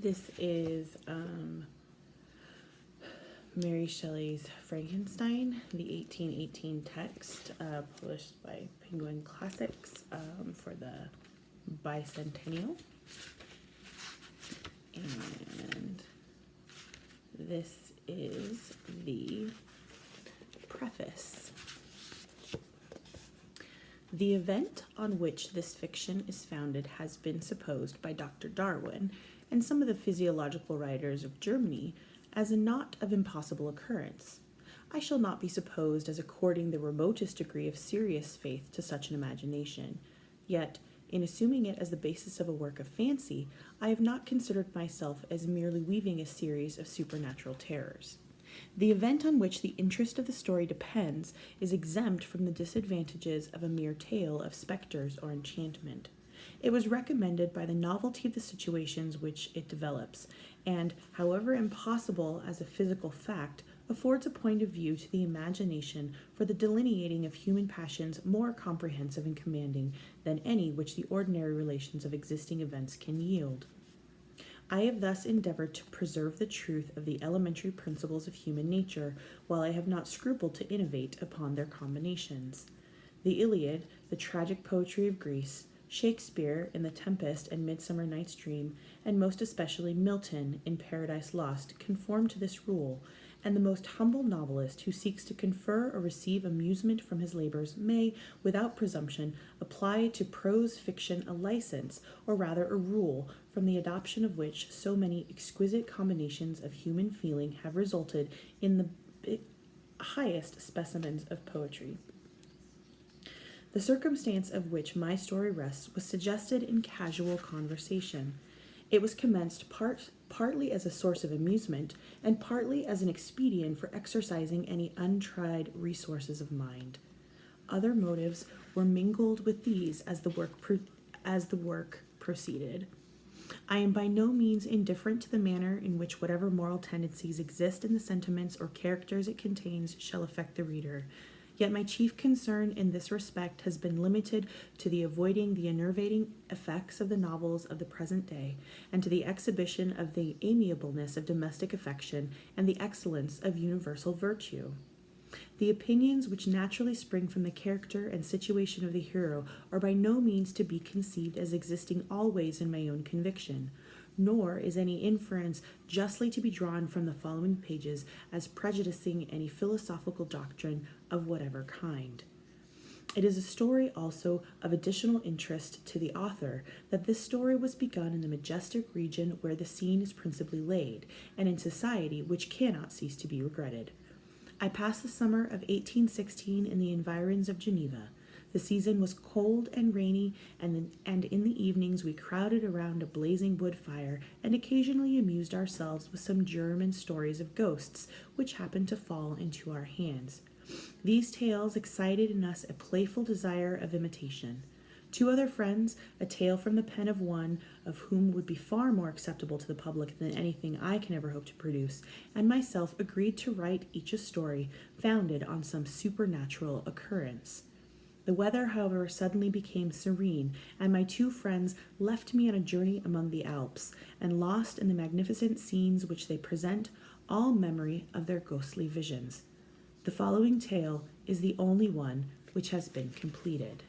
This is Mary Shelley's Frankenstein, the 1818 text, published by Penguin Classics for the bicentennial. And this is the preface. The event on which this fiction is founded has been supposed by Dr. Darwin and some of the physiological writers of Germany as a not of impossible occurrence. I shall not be supposed as according the remotest degree of serious faith to such an imagination. Yet, in assuming it as the basis of a work of fancy, I have not considered myself as merely weaving a series of supernatural terrors. The event on which the interest of the story depends is exempt from the disadvantages of a mere tale of specters or enchantment. It was recommended by the novelty of the situations which it develops, and, however impossible as a physical fact, affords a point of view to the imagination for the delineating of human passions more comprehensive and commanding than any which the ordinary relations of existing events can yield. I have thus endeavored to preserve the truth of the elementary principles of human nature, while I have not scrupled to innovate upon their combinations. The Iliad, the tragic poetry of Greece, Shakespeare in The Tempest and Midsummer Night's Dream, and most especially Milton in Paradise Lost, conform to this rule, and the most humble novelist who seeks to confer or receive amusement from his labors may, without presumption, apply to prose fiction a license, or rather a rule, from the adoption of which so many exquisite combinations of human feeling have resulted in the highest specimens of poetry. The circumstance of which my story rests was suggested in casual conversation. It was commenced partly as a source of amusement, and partly as an expedient for exercising any untried resources of mind. Other motives were mingled with these as the work proceeded. I am by no means indifferent to the manner in which whatever moral tendencies exist in the sentiments or characters it contains shall affect the reader. Yet my chief concern in this respect has been limited to the avoiding the enervating effects of the novels of the present day, and to the exhibition of the amiableness of domestic affection and the excellence of universal virtue. The opinions which naturally spring from the character and situation of the hero are by no means to be conceived as existing always in my own conviction, nor is any inference justly to be drawn from the following pages as prejudicing any philosophical doctrine of whatever kind. It is a story also of additional interest to the author that this story was begun in the majestic region where the scene is principally laid, and in society which cannot cease to be regretted. I passed the summer of 1816 in the environs of Geneva. The season was cold and rainy, and in the evenings we crowded around a blazing wood fire and occasionally amused ourselves with some German stories of ghosts which happened to fall into our hands. These tales excited in us a playful desire of imitation. Two other friends, a tale from the pen of one of whom would be far more acceptable to the public than anything I can ever hope to produce, and myself agreed to write each a story founded on some supernatural occurrence. The weather, however, suddenly became serene, and my two friends left me on a journey among the Alps, and lost in the magnificent scenes which they present all memory of their ghostly visions. The following tale is the only one which has been completed.